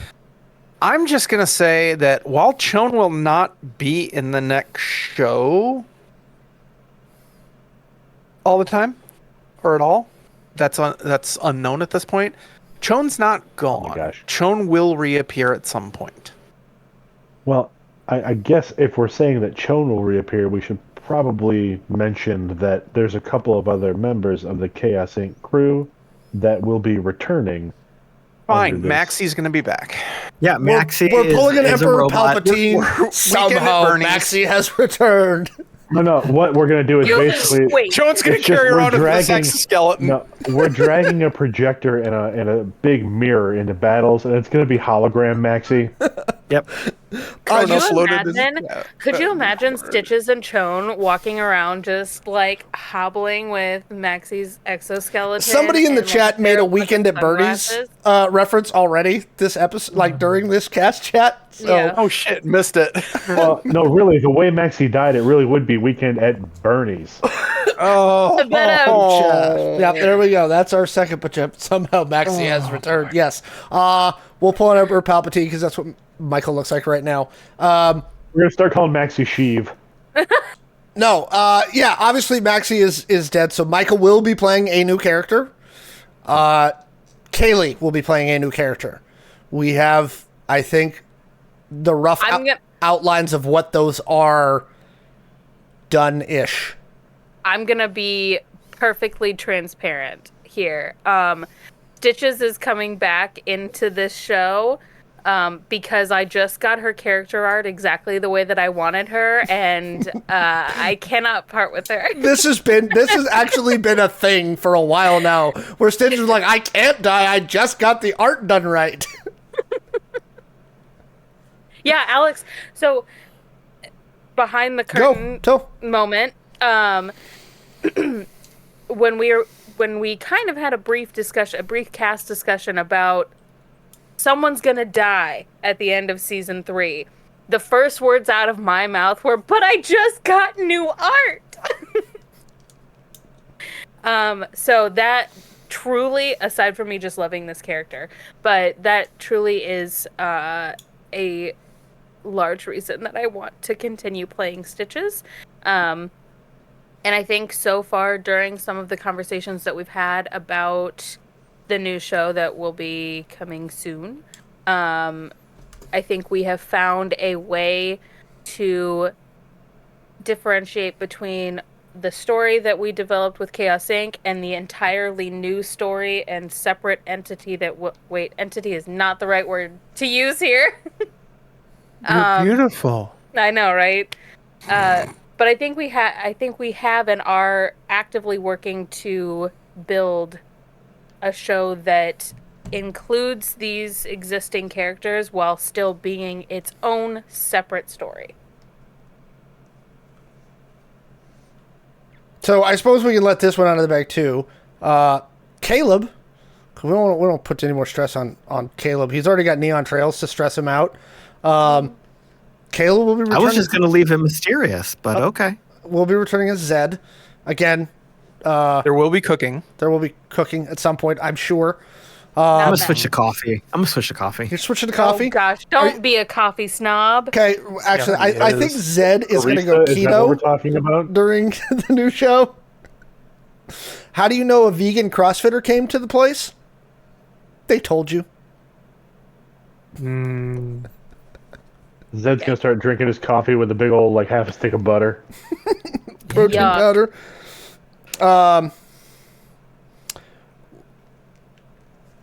I'm just going to say that while Chone will not be in the next show all the time or at all, that's unknown at this point. Chone's not gone. Oh my gosh. Chone will reappear at some point. Well, I guess if we're saying that Chone will reappear, we should probably mention that there's a couple of other members of the Chaos Inc. crew that will be returning. Fine, Maxi's going to be back. Yeah, Maxi. We're pulling an is a Emperor robot. Palpatine. Somehow, Bernie's. Maxi has returned. No, what we're going to do is basically... Wait. Chone's going to It's just carry we're around with this dragging- exoskeleton. No, we're dragging a projector and a big mirror into battles, and it's going to be hologram Maxi. Yep. Could Kronos you loaded his- imagine? Could you imagine Stitches and Chone walking around just like hobbling with Maxi's exoskeleton? Somebody in the and, chat like, made a fucking Weekend at Bernie's sunglasses? reference already this episode, like during this cast chat. So, Yeah. Oh shit, missed it. Well, no, really, the way Maxi died, it really would be Weekend at Bernie's. Oh, But, yeah, there we go. That's our second pitch. Somehow Maxi has returned. Yes. We'll pull an Emperor Palpatine because that's what Michael looks like right now. We're going to start calling Maxi Sheev. No, yeah, obviously Maxi is dead, so Michael will be playing a new character. Kaylee will be playing a new character. We have, I think, the rough outlines of what those are done-ish. I'm gonna be perfectly transparent here. Stitches is coming back into this show because I just got her character art exactly the way that I wanted her, and I cannot part with her. This has actually been a thing for a while now, where Stitches is like, I can't die, I just got the art done right. Yeah, Alex. So behind the curtain moment, when we kind of had a brief cast discussion about someone's gonna die at the end of season 3, the first words out of my mouth were, "But I just got new art." So that truly, aside from me just loving this character, but that truly is a large reason that I want to continue playing Stitches. And I think so far during some of the conversations that we've had about the new show that will be coming soon, I think we have found a way to differentiate between the story that we developed with Chaos Inc. and the entirely new story and separate entity that entity is not the right word to use here. You're beautiful. I know, right? But I think we have and are actively working to build a show that includes these existing characters while still being its own separate story. So I suppose we can let this one out of the bag too. Caleb, we don't put any more stress on Caleb. He's already got Neon Trails to stress him out. Caleb will be returning. I was just going to leave him mysterious, but okay. We'll be returning as Zed. Again, there will be cooking. There will be cooking at some point, I'm sure. I'm going to switch to coffee. You're switching to coffee? Oh, gosh. Don't be a coffee snob. Okay, actually, I think Zed is going to go Is that what we're keto talking about? during the new show. How do you know a vegan CrossFitter came to the place? They told you. Zed's gonna start drinking his coffee with a big old like half a stick of butter. Protein powder.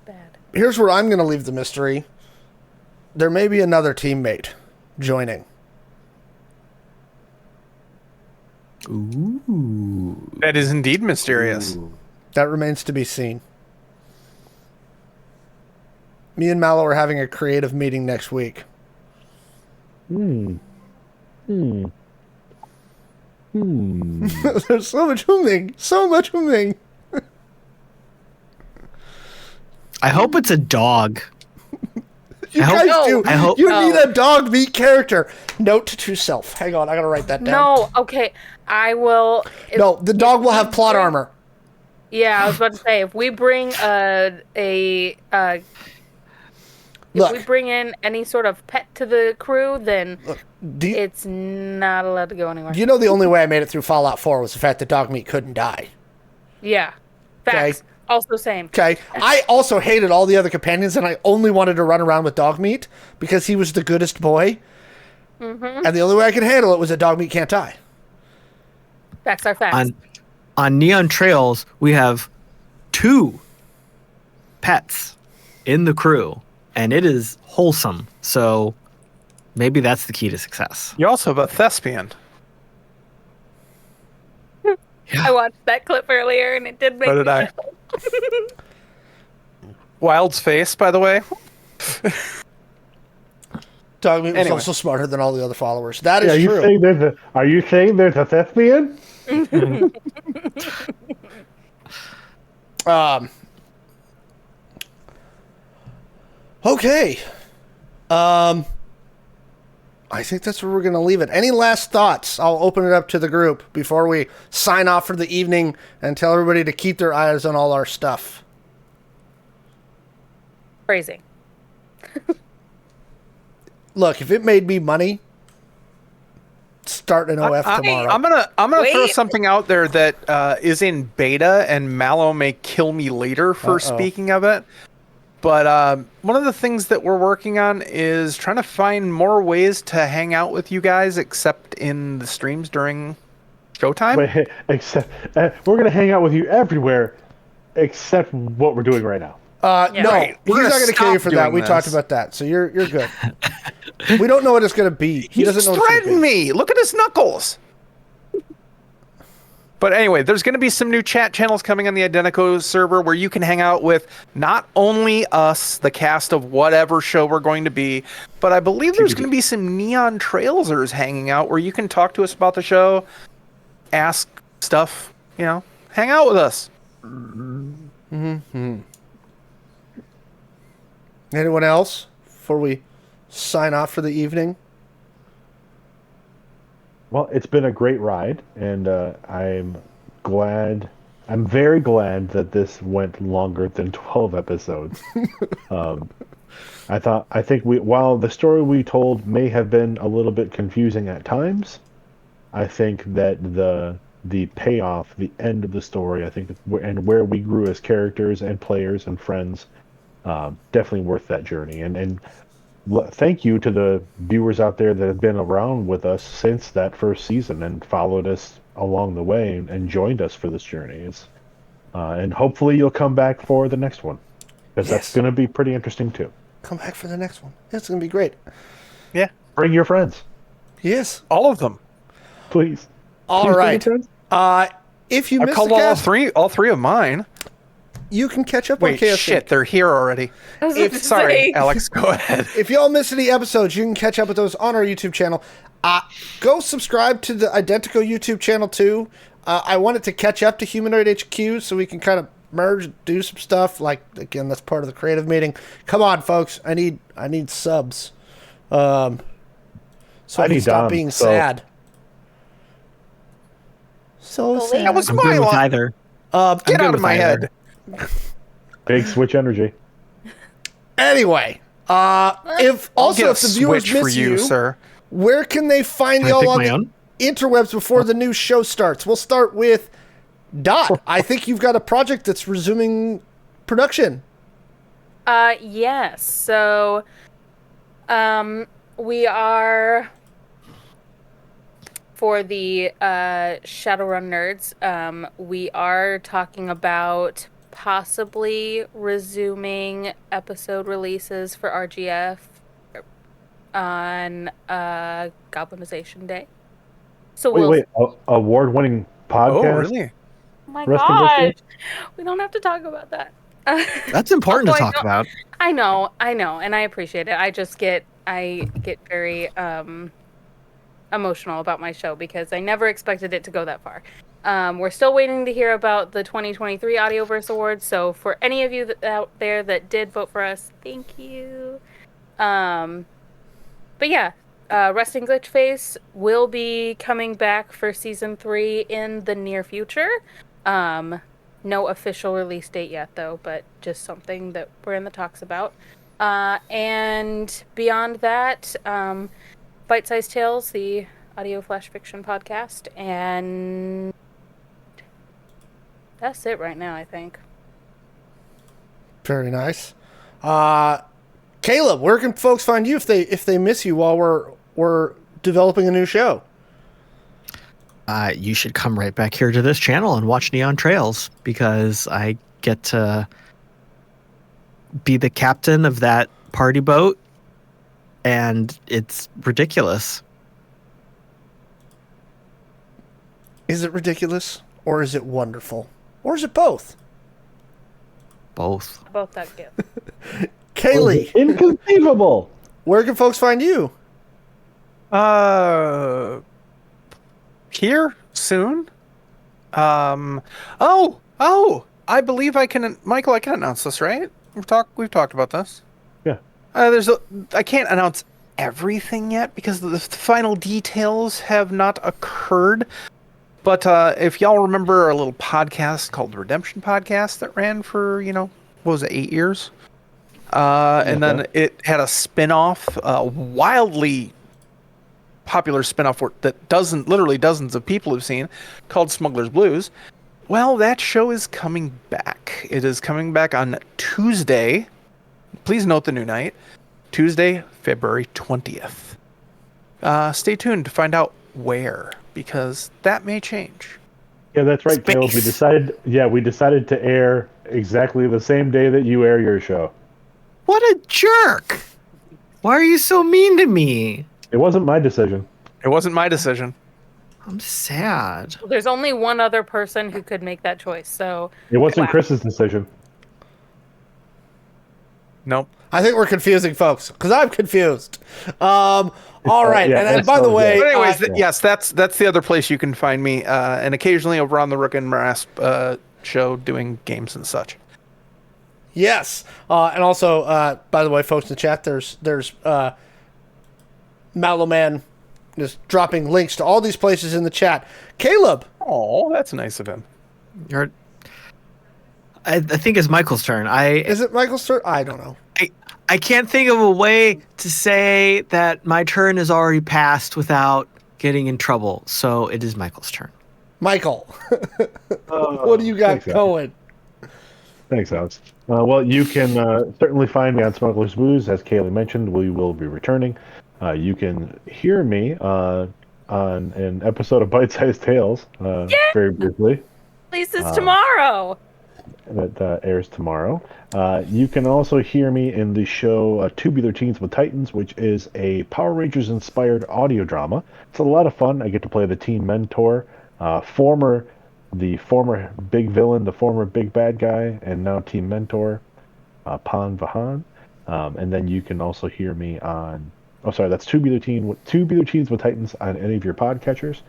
Bad. Here's where I'm going to leave the mystery. There may be another teammate joining. Ooh. That is indeed mysterious. That remains to be seen. Me and Mallo are having a creative meeting next week. Hmm. There's so much humming. So much humming. I hope it's a dog. You I guys hope- do. I hope- you No. need a dog meat character. Note to self. Hang on, I gotta write that down. No, okay. I will. No, the dog will have plot armor. Yeah, I was about to say, if we bring if Look. we bring in any sort of pet to the crew, then Do you, it's not allowed to go anywhere. you know the only way I made it through Fallout 4 was the fact that dog meat couldn't die. Yeah. Facts. Okay. Also same. Okay. I also hated all the other companions, and I only wanted to run around with dog meat because he was the goodest boy. And the only way I could handle it was that dog meat can't die. Facts are facts. On Neon Trails, we have 2 pets in the crew, and it is wholesome. So maybe that's the key to success. You also have a thespian. I watched that clip earlier, and it did make So did me I. Wild's face, by the way. Dog meat was Anyway. also smarter than all the other followers. That is Are you true. saying there's a thespian? Okay. I think that's where we're going to leave it. Any last thoughts? I'll open it up to the group before we sign off for the evening and tell everybody to keep their eyes on all our stuff. crazy. Look, if it made me money, start an OF tomorrow. I'm gonna throw Wait. something out there that is in beta, and Mallo may kill me later for speaking of it. But one of the things that we're working on is trying to find more ways to hang out with you guys, except in the streams during showtime. Wait, except we're gonna hang out with you everywhere, except what we're doing right now. No, Right. he's We're not gonna going to kill you stop for that. doing We talked this. about that, so you're good. We don't know what it's going to be. He doesn't know what it's threatened going to be. me. Look at his knuckles. But anyway, there's going to be some new chat channels coming on the Identico server where you can hang out with not only us, the cast of whatever show we're going to be, but I believe there's going to be some Neon Trailsers hanging out where you can talk to us about the show, ask stuff, hang out with us. Anyone else before we sign off for the evening? Well, it's been a great ride, and I'm very glad that this went longer than 12 episodes. I think while the story we told may have been a little bit confusing at times, I think that the payoff, the end of the story, and where we grew as characters and players and friends, definitely worth that journey. And thank you to the viewers out there that have been around with us since that first season and followed us along the way and joined us for this journey. And hopefully you'll come back for the next one, because that's going to be pretty interesting too. Come back for the next one. It's going to be great. Yeah, Bring your friends, Yes. all of them. please. All Please bring right. your friends. If you I missed called the cast, all three of mine. you can catch up on Wait, Chaos shit, they're here already. I was about to Sorry, say. Alex, go ahead. If y'all miss any episodes, you can catch up with those on our YouTube channel. Go subscribe to the Identico YouTube channel too. I wanted to catch up to Humanoid HQ so we can kind of merge, do some stuff. Like, again, that's part of the creative meeting. Come on, folks. I need subs. So I can stop being sad. So sad. That was I'm my good with line. either. Get out of my head. Big switch energy. Anyway, if the viewers miss you, sir. where can they find Can I pick y'all on my the own? interwebs before the new show starts? We'll start with Dot. I think you've got a project that's resuming production. Yes. So, we are for the Shadowrun nerds. We are talking about possibly resuming episode releases for RGF on Goblinization Day. So Wait, award-winning podcast. Oh, really? Oh my Rest in gosh, peace. we don't have to talk about that. That's important to Although talk about. I know, and I appreciate it. I get very emotional about my show because I never expected it to go that far. We're still waiting to hear about the 2023 Audioverse Awards. So for any of you out there that did vote for us, thank you. But yeah, Resting Glitch Face will be coming back for season 3 in the near future. No official release date yet, though, but just something that we're in the talks about. And beyond that, Bite Size Tales, the audio flash fiction podcast, and that's it right now, I think. Very nice. Caleb, where can folks find you if they miss you while we're developing a new show? You should come right back here to this channel and watch Neon Trails because I get to be the captain of that party boat, and it's ridiculous. Is it ridiculous, or is it wonderful, or is it both? Both. Both that gift. Kaylee, Inconceivable. where can folks find you? Here soon. I believe I can. Michael, I can announce this, right? We've talked about this. Yeah. I can't announce everything yet because the final details have not occurred. But if y'all remember a little podcast called the Redemption Podcast that ran for, what was it, 8 years? And then it had a spin-off, wildly popular spin-off that dozens of people have seen, called Smuggler's Blues. Well, that show is coming back. It is coming back on Tuesday. Please note the new night. Tuesday, February 20th. Stay tuned to find out where, because that may change. Yeah, that's right, Caleb. We decided to air exactly the same day that you air your show. What a jerk! Why are you so mean to me? It wasn't my decision. It wasn't my decision. I'm sad. There's only one other person who could make that choice, so... It wasn't Chris's decision. Nope. I think we're confusing folks because I'm confused. All right, and by the way, But anyways, yes, that's the other place you can find me, and occasionally over on the Rourk and Rasp show doing games and such. yes, and also, by the way, folks in the chat, there's Mallo Man just dropping links to all these places in the chat. Caleb, Oh, that's nice of him. I think it's Michael's turn. is it Michael's turn? I don't know. I can't think of a way to say that my turn is already passed without getting in trouble. So it is Michael's turn. Michael, what do you got going? Thanks, Alex. Well, you can certainly find me on Smuggler's Blues. As Kaylee mentioned, we will be returning. You can hear me on an episode of Bite Size Tales very briefly. At least it's tomorrow. That airs tomorrow. You can also hear me in the show Tubular Teens with Titans, which is a Power Rangers-inspired audio drama. It's a lot of fun. I get to play the teen mentor, former the former big villain, the former big bad guy, and now team mentor, Pan Vahan. And then you can also hear me on. Oh, sorry, that's Two Be the Teens with Titans on any of your podcatchers.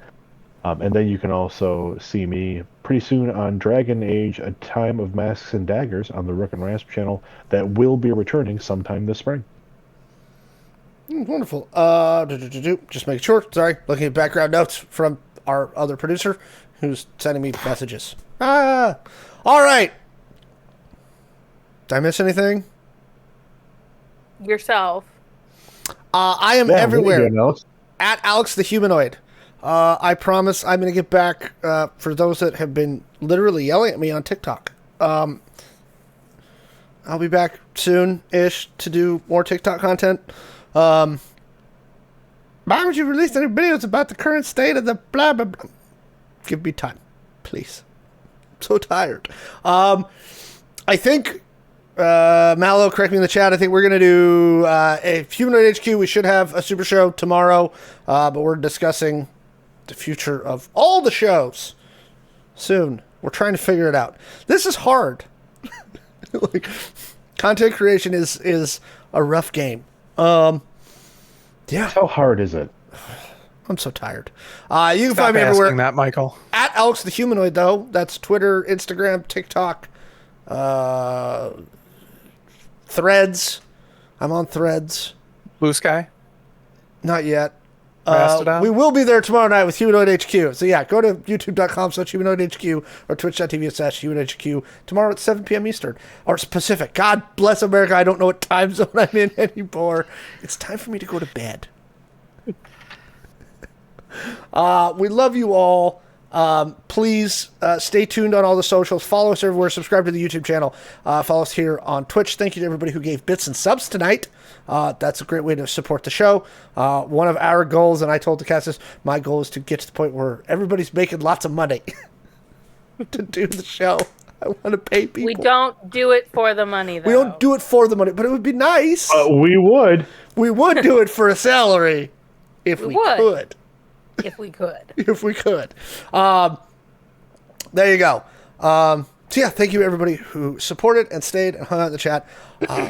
And then you can also see me pretty soon on Dragon Age: A Time of Masks and Daggers on the Rook and Rasp channel that will be returning sometime this spring. Wonderful. Just make sure. Sorry, looking at background notes from our other producer who's sending me messages. All right. Did I miss anything? Yourself. I am everywhere. At Alex the Humanoid. I promise I'm going to get back for those that have been literally yelling at me on TikTok. I'll be back soon-ish to do more TikTok content. Why would you release any videos about the current state of the blah, blah, blah? Give me time, please. I'm so tired. I think, Mallo, correct me in the chat, I think we're going to do a Humanoid HQ. We should have a super show tomorrow, but we're discussing the future of all the shows soon. We're trying to figure it out. This is hard. Like, content creation is a rough game. Yeah. How hard is it? I'm so tired. You can Stop find me everywhere. asking that, Michael. At Alex the Humanoid, though. That's Twitter, Instagram, TikTok, Threads. I'm on Threads. Blue Sky? Not yet. Mastodon? We will be there tomorrow night with Humanoid HQ. So yeah, go to youtube.com/Humanoid HQ or twitch.tv/Humanoid HQ tomorrow at 7 p.m. Eastern or Pacific. God bless America. I don't know what time zone I'm in anymore. It's time for me to go to bed. We love you all. Please stay tuned on all the socials. Follow us everywhere. Subscribe to the YouTube channel. Follow us here on Twitch. Thank you to everybody who gave bits and subs tonight. That's a great way to support the show. One of our goals, and I told the cast, my goal is to get to the point where everybody's making lots of money to do the show. I want to pay people. We don't do it for the money, though. We don't do it for the money, but it would be nice. We would. We would do it for a salary if we could. If we could. If we could. There you go. So yeah, thank you everybody who supported and stayed and hung out in the chat.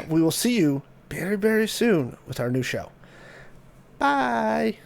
We will see you very, very soon with our new show. Bye.